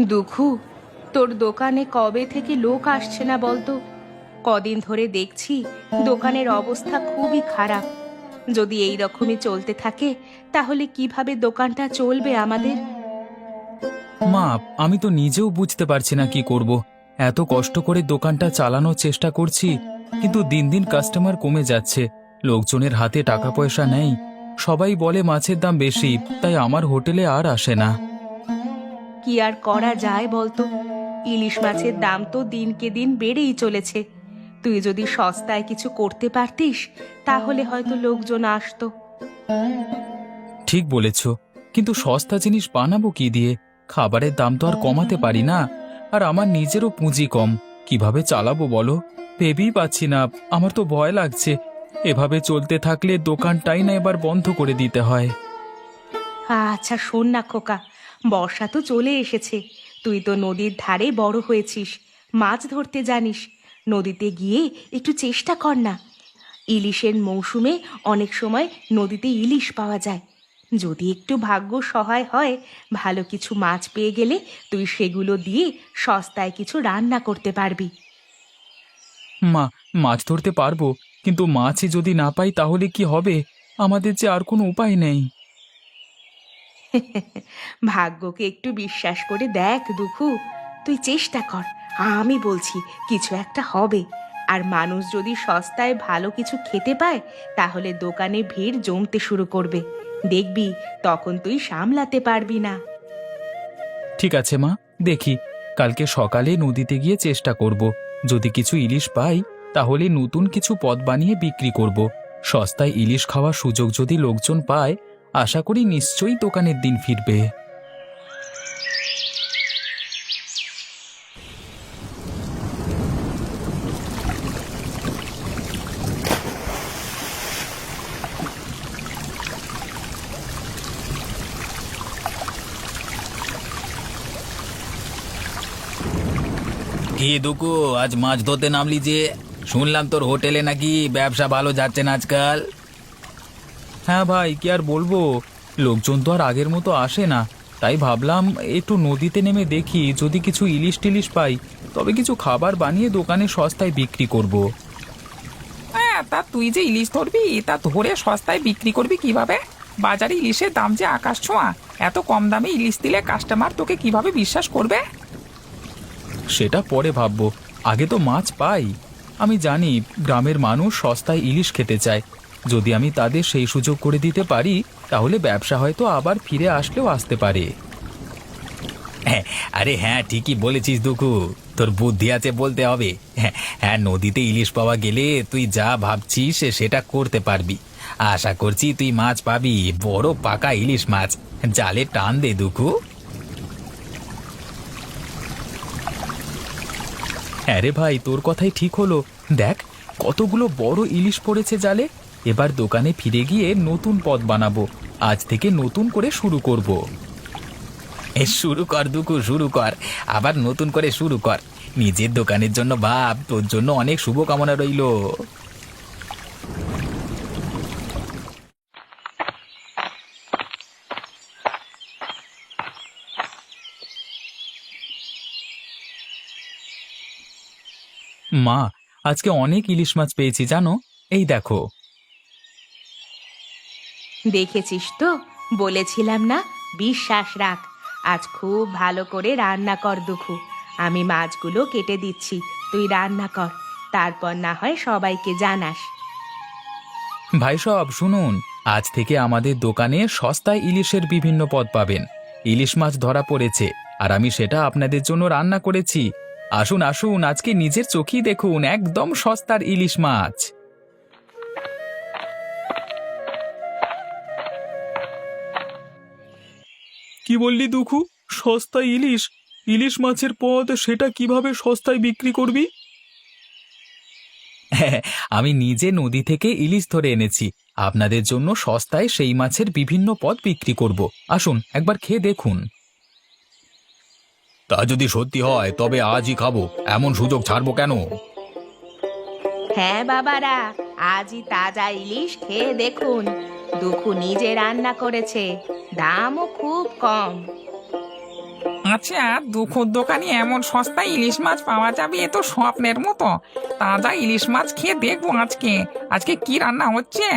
দুখু, তোর দোকানে কবে থেকে লোক আসছে না বলতো? কদিন ধরে দেখছি দোকানের অবস্থা খুবই খারাপ। যদি এই রকমই চলতে থাকে তাহলে কিভাবে দোকানটা চলবে আমাদের? মা, আমি তো নিজেও বুঝতে পারছি না কি করব। এত কষ্ট করে দোকানটা চালানোর চেষ্টা করছি, কিন্তু দিন দিন কাস্টমার কমে যাচ্ছে। লোকজনের হাতে টাকা পয়সা নেই। সবাই বলে মাছের দাম বেশি, তাই আমার হোটেলে আর আসে না। কি আর করা যায় বলতো? ইলিশ মাছের দাম তো দিনকে দিন বেড়েই চলেছে। তুই যদি সস্তায় কিছু করতে পারতিস তাহলে হয়তো লোকজন আসতো। ঠিক বলেছ, কিন্তু সস্তা জিনিস বানাবো কি দিয়ে? খাবারের দাম তো আর কমাতে পারি না। আর আমার নিজেরও পুঁজি কম। কিভাবে চালাবো বলো? ভেবেই পাচ্ছি না। আমার তো ভয় লাগছে। এভাবে চলতে থাকলে দোকানটাই না এবার বন্ধ করে দিতে হয়। আচ্ছা শোন না খোকা, বর্ষা তো চলে এসেছে। তুই তো নদীর ধারে বড় হয়েছিস, মাছ ধরতে জানিস। নদীতে গিয়ে একটু চেষ্টা কর না। ইলিশের মৌসুমে অনেক সময় নদীতে ইলিশ পাওয়া যায়। যদি একটু ভাগ্য সহায় হয়, ভালো কিছু মাছ পেয়ে গেলে তুই সেগুলো দিয়ে সস্তায় কিছু রান্না করতে পারবি। মা, মাছ ধরতে পারবো, কিন্তু মাছই যদি না পাই তাহলে কি হবে? আমাদের যে আর কোনো উপায় নেই। ভাগ্যকে একটু বিশ্বাস করে দেখ দুখু। তুই চেষ্টা কর, আমি বলছি কিছু একটা হবে। আর মানুষ যদি সস্তায় ভালো কিছু খেতে পায় তাহলে দোকানে ভিড় জমতে শুরু করবে। দেখবি তখন তুই সামলাতে পারবি না। ঠিক আছে মা, দেখি কালকে সকালে নদীতে গিয়ে চেষ্টা করব। যদি কিছু ইলিশ পাই তাহলে নতুন কিছু পদ বানিয়ে বিক্রি করব। সস্তায় ইলিশ খাওয়ার সুযোগ যদি লোকজন পায়, আশা করি নিশ্চয়ই দোকানের দিন ফিরবে। কি দুকু, আজ মাছ ধরতে নামলি যে? শুনলাম তোর হোটেলে নাকি ব্যবসা ভালো যাচ্ছে না আজকাল। হ্যাঁ ভাই, কি আর বলবো, লোকজন তো আর আগের মতো আসে না। তাই ভাবলাম একটু নদীতে নেমে দেখি, যদি কিছু ইলিশ টিলিশ পাই তবে কিছু খাবার বানিয়ে দোকানে সস্তায় বিক্রি করব। হ্যাঁ, তা তুই যে ইলিশ ধরবি তা ধরে সস্তায় বিক্রি করবি কিভাবে? বাজারে ইলিশের দাম যে আকাশ ছোঁয়া। এত কম দামে ইলিশ দিলে কাস্টমার তোকে কিভাবে বিশ্বাস করবে? সেটা পরে ভাববো, আগে তো মাছ পাই। আমি জানি গ্রামের মানুষ সস্তায় ইলিশ খেতে চায়। যদি আমি তাদের সেই সুযোগ করে দিতে পারি তাহলে ব্যবসা হয়তো আবার ফিরে আসলেও আসতে পারে। হ্যাঁ, আরে হ্যাঁ, ঠিকই বলেছিস দুকু। তোর বুদ্ধি আছে বলতে হবে। হ্যাঁ হ্যাঁ, নদীতে ইলিশ পাওয়া গেলে তুই যা ভাবছিস সেটা করতে পারবি। আশা করছি তুই মাছ পাবি, বড় পাকা ইলিশ মাছ। জালে টান দে দুকু। হ্যাঁ রে ভাই, তোর কথাই ঠিক হলো। দেখ, কতগুলো বড় ইলিশ পড়েছে জালে। এবার দোকানে ফিরে গিয়ে নতুন পদ বানাবো। আজ থেকে নতুন করে শুরু করব। শুরু কর দুকু, শুরু কর। আবার নতুন করে শুরু কর। নিজের দোকানের জন্য ভাব, তোর জন্য অনেক শুভকামনা রইলো। মা, আজকে অনেক ইলিশ মাছ পেয়েছি জানো। এই দেখো। দেখেছিস তো, বলেছিলাম না, বিশ্বাস রাখ। আজ খুব ভালো করে রান্না কর দুখু। আমি মাছগুলো কেটে দিচ্ছি, তুই রান্না কর। তারপর না হয় সবাইকে জানাস। ভাই সব শুনুন, আজ থেকে আমাদের দোকানে সস্তায় ইলিশের বিভিন্ন পদ পাবেন। ইলিশ মাছ ধরা পড়েছে, আর আমি সেটা আপনাদের জন্য রান্না করেছি। আসুন আসুন, আজকে নিজের চোখেই দেখুন, একদম সস্তার ইলিশ মাছ। কি বললি দুখু? সস্তায় ইলিশ? ইলিশ মাছের পদ, সেটা কিভাবে সস্তায় বিক্রি করবি? আমি নিজে নদী থেকে ইলিশ ধরে এনেছি। আপনাদের জন্য সস্তায় সেই মাছের বিভিন্ন পদ বিক্রি করব। আসুন একবার খেয়ে দেখুন। তা যদি সত্যি হয় তবে আজই খাবো, এমন সুযোগ ছাড়বো কেন? হ্যাঁ বাবারা, আজই তাজা ইলিশ খেয়ে দেখুন। দুখু নিজে রান্না করেছে, দামও খুব কম। আচ্ছা, দুঃখর দোকানে এমন সস্তায় ইলিশ মাছ পাওয়া যাবে, এ তো স্বপ্নের মতো। তাজা ইলিশ মাছ খেয়ে দেখবো আজকে। আজকে কি রান্না হচ্ছে?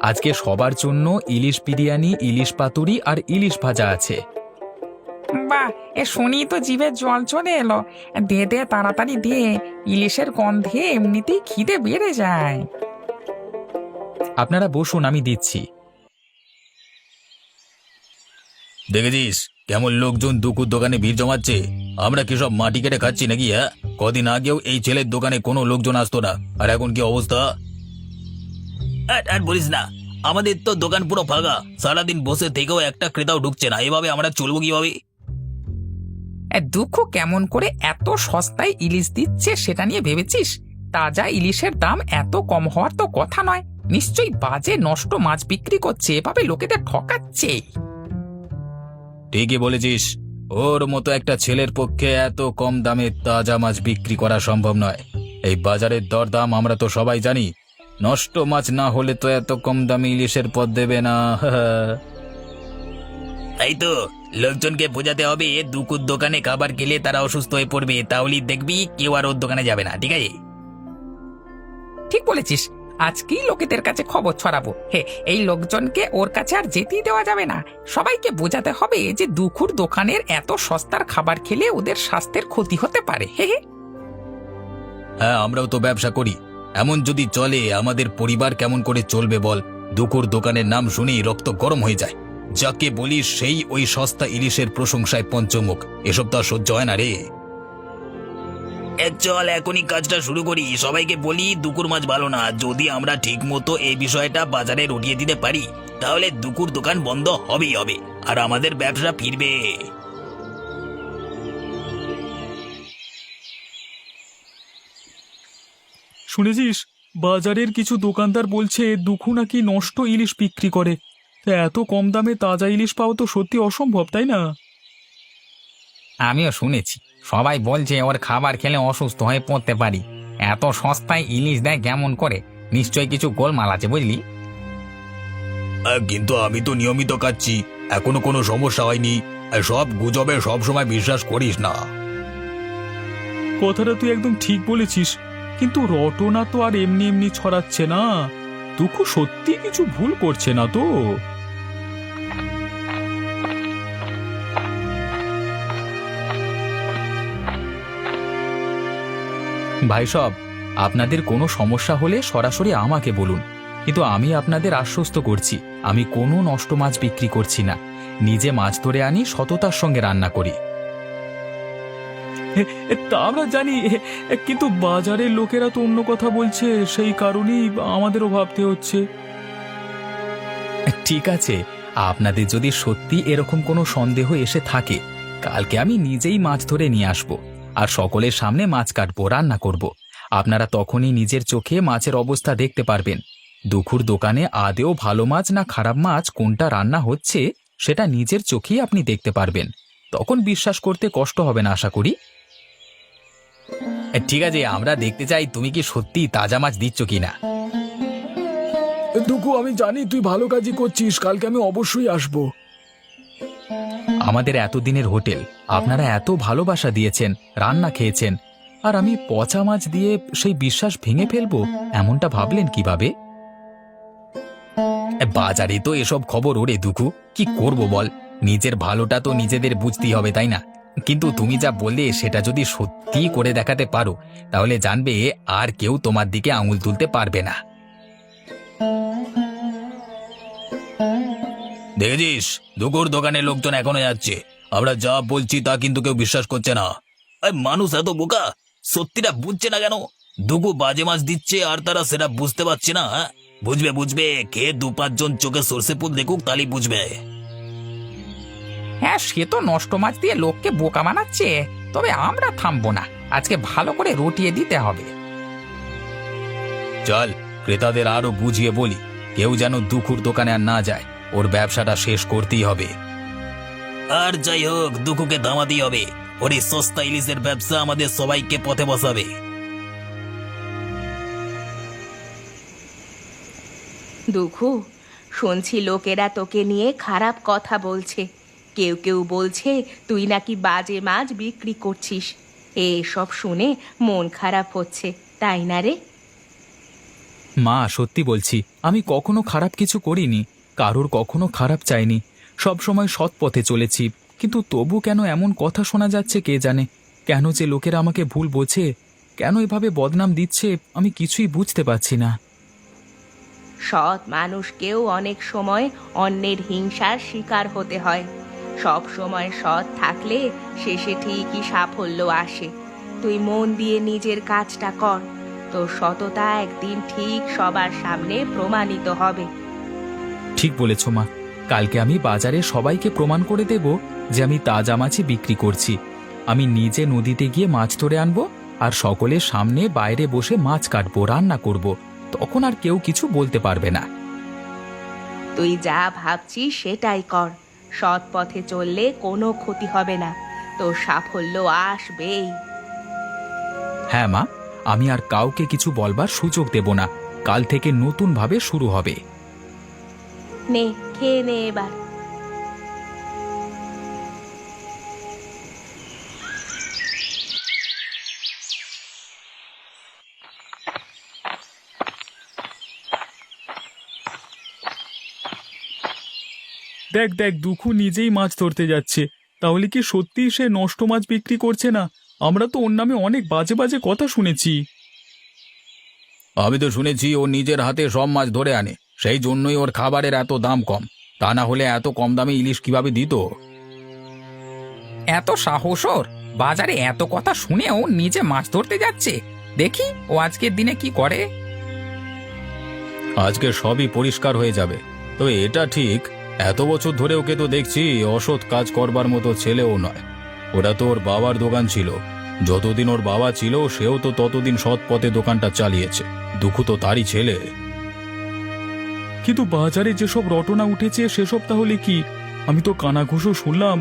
আজকে সবার জন্য ইলিশ বিরিয়ানি, ইলিশ পাতুরি আর ইলিশ ভাজা আছে। বাহ, এ শুনি তো জিভে জল চলে এলো। দে দে, তাড়াতাড়ি দে। ইলিশের গন্ধে এমনিতেই খিদে বেড়ে যায়। আপনারা বসুন, আমি দিচ্ছি। দেখেছিস কেমন লোকজন দুকুর দোকানে ভিড় জমাচ্ছে? আমরা কি সব মাটি কেটে খাচ্ছি নাকি? হ্যাঁ, কদিন আগেও এই ছেলের দোকানে কোনো লোকজন আসতো না, আর এখন কি অবস্থা? আর বলিস না, আমাদের তো দোকান পুরো ফাঁকা। সারাদিন বসে থেকেও একটা ক্রেতাও ঢুকছে না। এভাবে আমরা চলবো কিভাবে? দুঃখ কেমন করে এত সস্তায় ইলিশ দিচ্ছে সেটা নিয়ে ভেবেছিস? তাজা ইলিশের দাম এত কম হওয়ার তো কথা নয়। নিশ্চয়ই বাজে নষ্ট মাছ বিক্রি করছে, এভাবে লোকেদের ঠকাচ্ছে। ঠিকই বলেছিস, ওর মতো একটা ছেলের পক্ষে এত কম দামে তাজা মাছ বিক্রি করা সম্ভব নয়। এই বাজারের দরদাম আমরা তো সবাই জানি। নষ্ট মাছ না হলে তো এত কম দামে ইলিশের পদ দেবে না। তাই তো লোকজনকে বোঝাতে হবে, দুকুর দোকানে খাবার খেলে তারা অসুস্থ হয়ে পড়বে, তাহলেই দেখবি কেউ আর ওর দোকানে যাবে না। ঠিক আছে? ঠিক বলেছিস, আজকেই লোকেদের কাছে খবর ছড়াবো। হে, এই লোকজনকে ওর কাছে আর যেতেই দেওয়া যাবে না। সবাইকে বোঝাতে হবে যে দুখুর দোকানের এত সস্তার খাবার খেলে ওদের স্বাস্থ্যের ক্ষতি হতে পারে। হে হে। হ্যাঁ, আমরাও তো ব্যবসা করি। এমন যদি চলে আমাদের পরিবার কেমন করে চলবে বল? দুকুর দোকানের নাম শুনেই রক্ত গরম হয়ে যায়। যাকে বলি সেই ওই সস্তা ইলিশের প্রশংসায় পঞ্চমুখ। এসব তো আর সহ্য হয় না রে। চল এখনই কাজটা শুরু করি। সবাইকে বলি দুকুর মাছ ভালো না। যদি আমরা ঠিক মতো এই বিষয়টা বাজারে রটিয়ে দিতে পারি, তাহলে দুকুর দোকান বন্ধ হবেই হবে, আর আমাদের ব্যবসা ফিরবে। শুনেছিস, বাজারের কিছু দোকানদার বলছে দুখু নাকি নষ্ট ইলিশ বিক্রি করে। তা এত কম দামে তাজা ইলিশ পাওয়া তো সত্যি অসম্ভব, তাই না? আমিও শুনেছি, সবাই বলছে ওর খাবার খেলে অসুস্থ হয়ে পড়তে পারি। এত সস্তায় ইলিশ দেয় কেমন করে? নিশ্চয়ই কিছু গোলমাল আছে, বুঝলি? কিন্তু আমি তো নিয়মিত খাচ্ছি, এখনো কোনো সমস্যা হয়নি। সব গুজবে সব সময় বিশ্বাস করিস না। কথাটা তুই একদম ঠিক বলেছিস, কিন্তু রটনা তো আর এমনি এমনি ছড়াচ্ছে না। দুখু সত্যি কিছু ভুল করছে না তো? ভাই সব, আপনাদের কোনো সমস্যা হলে সরাসরি আমাকে বলুন, কিন্তু আমি আপনাদের আশ্বস্ত করছি আমি কোনো নষ্ট মাছ বিক্রি করছি না। নিজে মাছ ধরে আনি, সততার সঙ্গে রান্না করি। তা আমরা জানি, কিন্তু বাজারের লোকেরা তো অন্য কথা বলছে, সেই কারণেই আমাদেরও ভাবতে হচ্ছে। ঠিক আছে, আপনাদের যদি সত্যি এরকম কোনো সন্দেহ এসে থাকে, কালকে আমি নিজেই মাছ ধরে নিয়ে আসব, আর সকলের সামনে মাছ কাটবো, রান্না করব। আপনারা তখনই নিজের চোখে মাছের অবস্থা দেখতে পারবেন। দুখুর দোকানে আদেও ভালো মাছ না খারাপ মাছ কোনটা রান্না হচ্ছে সেটা নিজের চোখেই আপনি দেখতে পারবেন। তখন বিশ্বাস করতে কষ্ট হবে না, আশা করি। ঠিক আছে, আমরা দেখতে চাই তুমি কি সত্যি তাজা মাছ দিচ্ছ কিনা। দুখু, আমি জানি তুই ভালো কাজই করছিস, কালকে আমি অবশ্যই আসব। আমাদের এতদিনের হোটেল, আপনারা এত ভালোবাসা দিয়েছেন, রান্না খেয়েছেন, আর আমি পচা মাছ দিয়ে সেই বিশ্বাস ভেঙে ফেলবো এমনটা ভাবলেন কিভাবে? বাজারে তো এসব খবর ওরে দুখু, কি করব বল? নিজের ভালোটা তো নিজেদের বুঝতেই হবে, তাই না? কিন্তু তুমি যা বললে সেটা যদি সত্যি করে দেখাতে পারো, তাহলে জানবে আর কেউ তোমার দিকে আঙুল তুলতে পারবে না। দেখেছিস, দুকুর দোকানে লোকজন এখনো যাচ্ছে। আমরা যা বলছি তা কিন্তু কেউ বিশ্বাস করছে না। মানুষ এত বোকা, সত্যিটা বুঝছে না কেন? দুকু বাজে মাছ দিচ্ছে আর তারা সেটা বুঝতে পারছে না। বুঝবে বুঝবে, কে 2-5 জন চোখে সর্ষে ফুল দেখুক, তাহলেই বুঝবে। হ্যাঁ, সে তো নষ্ট মাছ দিয়ে লোককে বোকা বানাচ্ছে। তবে আমরা থামবো না, আজকে ভালো করে রটিয়ে দিতে হবে। চল, ক্রেতাদের আরো বুঝিয়ে বলি, কেউ যেন দুকুর দোকানে আর না যায়। ওর ব্যবসাটা শেষ করতেই হবে। আর যাই হোক, দুকুকে থামাতেই হবে। ওর এই সস্তা ইলিশের ব্যবসা আমাদের সবাইকে পথে বসাবে। দুখু, শুনছি লোকেরা তোকে নিয়ে খারাপ কথা বলছে। কেউ কেউ বলছে তুই নাকি বাজে মাছ বিক্রি করছিস। এসব শুনে মন খারাপ হচ্ছে, তাই না রে? মা, সত্যি বলছি, আমি কখনো খারাপ কিছু করিনি, কারোর কখনো খারাপ চাইনি, সব সময় সৎ পথে চলেছি। কিন্তু তবু কেন এমন কথা শোনা যাচ্ছে কে জানে? কেন যে লোকেরা আমাকে ভুল বোঝে, কেন এভাবে বদনাম দিচ্ছে, আমি কিছুই বুঝতে পারছি না। সৎ মানুষকেও অনেক সময় অন্যের হিংসার শিকার হতে হয়। সব সময় সৎ থাকলে শেষে ঠিকই সাফল্য আসে। তুই মন দিয়ে নিজের কাজটা কর, তোর সততা একদিন ঠিক সবার সামনে প্রমাণিত হবে। ঠিক বলেছ মা, কালকে আমি বাজারে সবাইকে প্রমাণ করে দেব যে আমি তাজা মাছই বিক্রি করছি। আমি নিজে নদীতে গিয়ে মাছ ধরে আনবো, আর সকলের সামনে বাইরে বসে মাছ কাটবো, রান্না করব। তখন আর কেউ কিছু বলতে পারবে না। তুই যা ভাবছিস সেটাই কর। সৎ পথে চললে কোনো ক্ষতি হবে না, তোর সাফল্য আসবেই। হ্যাঁ মা, আমি আর কাউকে কিছু বলবার সুযোগ দেব না। কাল থেকে নতুনভাবে শুরু হবে। নে, খেয়ে নে এবার। দেখ দেখ, দুঃখু নিজেই মাছ ধরতে যাচ্ছে। তাহলে কি সত্যি সে নষ্ট মাছ বিক্রি করছে না? আমরা তো ওর নামে অনেক বাজে বাজে কথা শুনেছি। আমি তো শুনেছি ও নিজের হাতে সব মাছ ধরে আনে, সেই জন্যই ওর খাবারের এত দাম কম। তা না হলে এত কম দামে ইলিশ কিভাবে দিত? এত সাহস ওর! বাজারে এত কথা শুনেও নিজে মাছ ধরতে যাচ্ছে। দেখি ও আজকের দিনে কি করে। আজকে সবই পরিষ্কার হয়ে যাবে। তবে এটা ঠিক, এত বছর ধরে ওকে তো দেখছি অসৎ কাজ করবার মতো ছেলেও নয়। ওটা তো ওর বাবার দোকান ছিল, যতদিন ওর বাবা ছিল সেও তো ততদিন সৎ পথে দোকানটা চালিয়েছে। দুঃখু তো তারই ছেলে। কিন্তু বাজারে যেসব রটনা উঠেছে সেসব তাহলে কি? আমি তো কানাঘুষো শুনলাম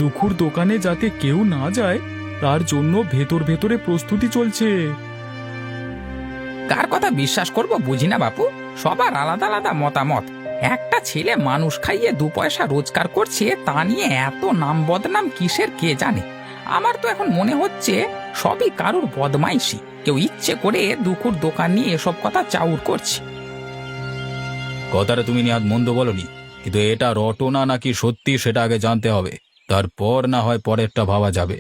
দুঃখুর দোকানে যাতে কেউ না যায় তার জন্য ভেতর ভেতরে প্রস্তুতি চলছে। কার কথা বিশ্বাস করব বুঝি না বাপু। সবার আলাদা আলাদা মতামত। একটা ছেলে মানুষ খাইয়ে 2 পয়সা রোজগার করছে, তা নিয়ে এত নাম বদনাম কিসের কে জানে। আমার তো এখন মনে হচ্ছে সবই কারুর বদমাইশি। কেউ ইচ্ছে করে দুঃখুর দোকান নিয়ে এসব কথা চাউর করছে। কথাটা তুমি নিহাত মন্দ বলনি, কিন্তু এটা রটনা নাকি সত্যি সেটা আগে জানতে হবে, তারপর না হয় পরেরটা ভাবা যাবে।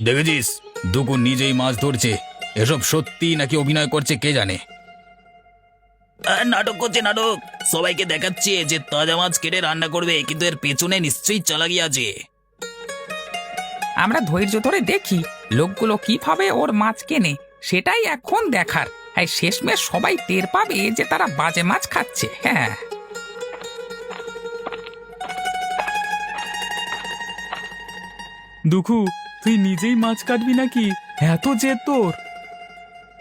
দেখেছিস, দুঃখু নিজেই মাছ ধরছে। এসব সত্যি নাকি অভিনয় করছে কে জানে। নাটক করছে, নাটক। সবাইকে দেখাচ্ছে যে তাজা মাছ কেটে রান্না করবে, কিন্তু এর পেছনে নিশ্চয়ই চালাকি আছে। আমরা ধৈর্য ধরে দেখি লোকগুলো কিভাবে ওর মাছ কেনে, সেটাই এখন দেখার। আর শেষমেশ সবাই টের পাবে যে তারা বাজে মাছ খাচ্ছে। হ্যাঁ, দুঃখু, তুই নিজেই মাছ কাটবি নাকি? এত জেদ তোর!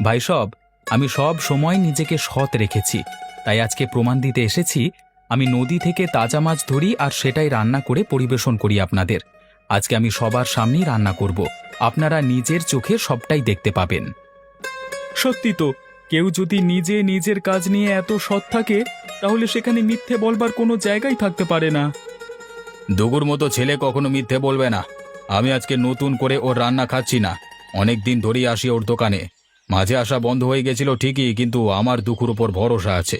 ভাই সব, আমি সব সময় নিজেকে সৎ রেখেছি, তাই আজকে প্রমাণ দিতে এসেছি। আমি নদী থেকে তাজা মাছ ধরি আর সেটাই রান্না করে পরিবেশন করি আপনাদের। আজকে আমি সবার সামনেই রান্না করব, আপনারা নিজের চোখে সবটাই দেখতে পাবেন। সত্যি তো, কেউ যদি নিজে নিজের কাজ নিয়ে এত সৎ থাকে তাহলে সেখানে মিথ্যে বলবার কোনো জায়গাই থাকতে পারে না। দুগুর মতো ছেলে কখনো মিথ্যে বলবে না। আমি আজকে নতুন করে ওর রান্না খাচ্ছি না, অনেক দিন ধরেই আসি ওর দোকানে। মাঝে আসা বন্ধ হয়ে গেছিল ঠিকই, কিন্তু আমার দুঃখুর উপর ভরসা আছে।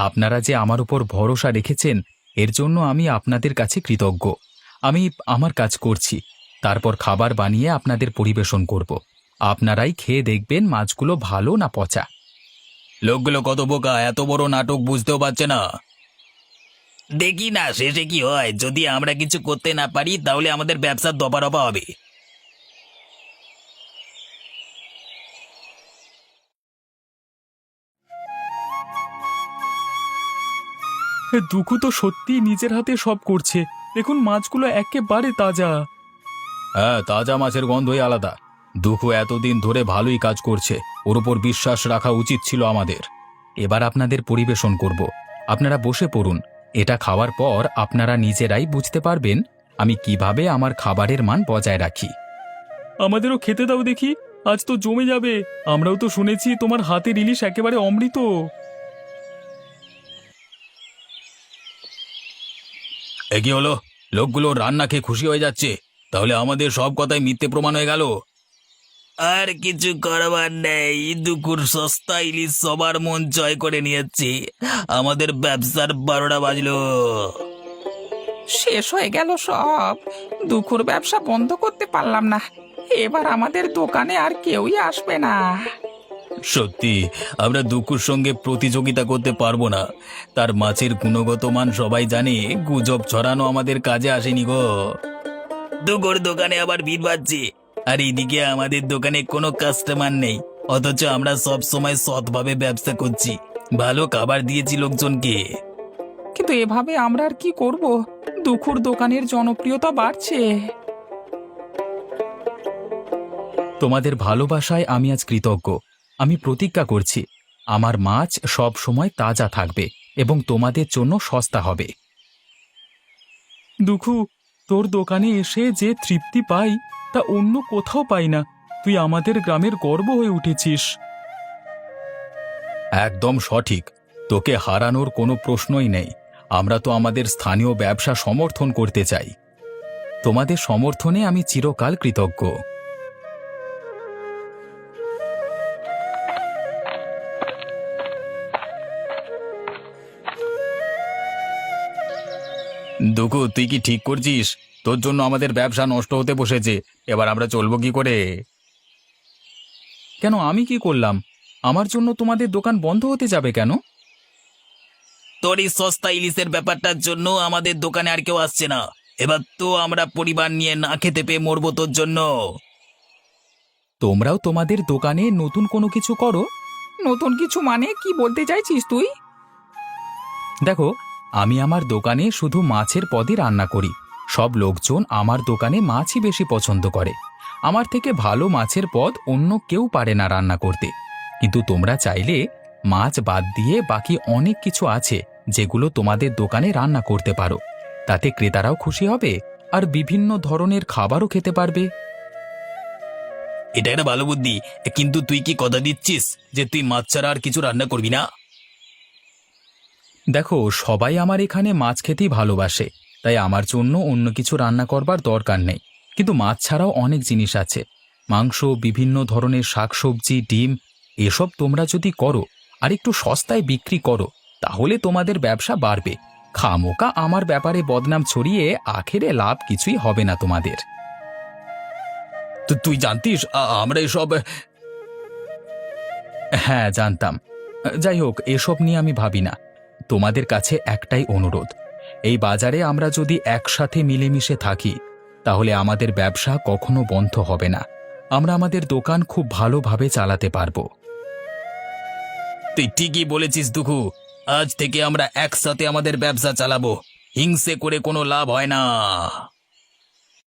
আপনারা যে আমার উপর ভরসা রেখেছেন এর জন্য আমি আপনাদের কাছে কৃতজ্ঞ। আমি আমার কাজ করছি, তারপর খাবার বানিয়ে আপনাদের পরিবেশন করব। আপনারাই খেয়ে দেখবেন মাছগুলো ভালো না পচা। লোকগুলো কত বোকা, এত বড় নাটক বুঝতেও পারছে না। দেখি না শেষে কি হয়। যদি আমরা কিছু করতে না পারি তাহলে আমাদের ব্যবসা দফারফা হবে। দুঃখু তো সত্যি নিজের হাতে সব করছে। দেখুন মাছগুলো একেবারে তাজা। হ্যাঁ, তাজা মাছের গন্ধই আলাদা। দুঃখু এতদিন ধরে ভালোই কাজ করছে, ওর উপর বিশ্বাস রাখা উচিত ছিল আমাদের। এবার আপনাদের পরিবেশন করব, আপনারা বসে পড়ুন। এটা খাওয়ার পর আপনারা নিজেরাই বুঝতে পারবেন আমি কিভাবে আমার খাবারের মান বজায় রাখি। আমাদেরও খেতে দাও দেখি, আজ তো জমে যাবে। আমরাও তো শুনেছি তোমার হাতের ইলিশ একেবারে অমৃত। এ কি হলো? লোকগুলো রান্না খেয়ে খুশি হয়ে যাচ্ছে, তাহলে আমাদের সব কথাই মিথ্যে প্রমাণ হয়ে গেল। আর কিছু করবার নেই, দুকুর সস্তা ইলিশ সবার মন জয় করে নিয়েছে। আমাদের ব্যবসার 12টা বাজলো। শেষ হয়ে গেল সব। দুখুর ব্যবসা বন্ধ করতে পারলাম না, এবার আমাদের দোকানে আর কেউই আসবে না। সত্যি আমরা দুকুর সঙ্গে প্রতিযোগিতা করতে পারবো না। তার মাছের গুণগত মান সবাই জানে, গুজব ছড়ানো আমাদের কাজে আসেনি গো। দুকুর দোকানে আবার ভিড় বাড়ছে, আর এদিকে আমাদের দোকানে কোনো কাস্টমার নেই, অথচ আমরা সব সময় সৎভাবে ব্যবসা করছি, ভালো খাবার দিয়েছি লোকজনকে। কিন্তু এভাবে আমরা আর কি করব? দুখুর দোকানের জনপ্রিয়তা বাড়ছে। তোমাদের ভালোবাসায় আমি আজ কৃতজ্ঞ। আমি প্রতিজ্ঞা করছি আমার মাছ সব সময় তাজা থাকবে এবং তোমাদের জন্য সস্তা হবে। দুখু, তোর দোকানে এসে যে তৃপ্তি পাই তা অন্য কোথাও পাই না। তুই আমাদের গ্রামের গর্ব হয়ে উঠেছিস। একদম সঠিক, তোকে হারানোর কোনো প্রশ্নই নেই। আমরা তো আমাদের স্থানীয় ব্যবসা সমর্থন করতে চাই। তোমাদের সমর্থনে আমি চিরকাল কৃতজ্ঞ। দুকু, তুই কি ঠিক করছিস? তোর জন্য আমাদের ব্যবসা নষ্ট হতে বসেছে, এবার আমরা চলবো কি করে? কেন, আমি কি করলাম? আমার জন্য তোমাদের দোকান বন্ধ হতে যাবে কেন? তোর এই সস্তা ইলিশের ব্যাপারটার জন্য আমাদের দোকানে আর কেউ আসছে না। এবার তো আমরা পরিবার নিয়ে না খেতে পেয়ে মরবো তোর জন্য। তোমরাও তোমাদের দোকানে নতুন কোনো কিছু করো। নতুন কিছু মানে কি বলতে চাইছিস তুই? দেখো, আমি আমার দোকানে শুধু মাছের পদই রান্না করি। সব লোকজন আমার দোকানে মাছই বেশি পছন্দ করে। আমার থেকে ভালো মাছের পদ অন্য কেউ পারে না রান্না করতে। কিন্তু তোমরা চাইলে মাছ বাদ দিয়ে বাকি অনেক কিছু আছে যেগুলো তোমাদের দোকানে রান্না করতে পারো। তাতে ক্রেতারাও খুশি হবে আর বিভিন্ন ধরনের খাবারও খেতে পারবে। এটা একটা ভালো বুদ্ধি, কিন্তু তুই কি কথা দিচ্ছিস যে তুই মাছ ছাড়া আর কিছু রান্না করবি না? দেখো, সবাই আমার এখানে মাছ খেতেই ভালোবাসে, তাই আমার জন্য অন্য কিছু রান্না করবার দরকার নেই। কিন্তু মাছ ছাড়াও অনেক জিনিস আছে, মাংস, বিভিন্ন ধরনের শাকসবজি, ডিম, এসব তোমরা যদি করো আর একটু সস্তায় বিক্রি করো তাহলে তোমাদের ব্যবসা বাড়বে। খামোকা আমার ব্যাপারে বদনাম ছড়িয়ে আখেরে লাভ কিছুই হবে না তোমাদের। তো তুই জানতিস আমরা এসব? হ্যাঁ, জানতাম। যাই হোক, এসব নিয়ে আমি ভাবি না। তোমাদের কাছে একটাই অনুরোধ, এই বাজারে আমরা যদি একসাথে মিলেমিশে থাকি তাহলে আমাদের ব্যবসা কখনো বন্ধ হবে না। আমরা আমাদের দোকান খুব ভালোভাবে চালাতে পারবো। তুই ঠিকই বলেছিস দুখু, আজ থেকে আমরা একসাথে আমাদের ব্যবসা চালাবো। হিংসে করে কোনো লাভ হয় না।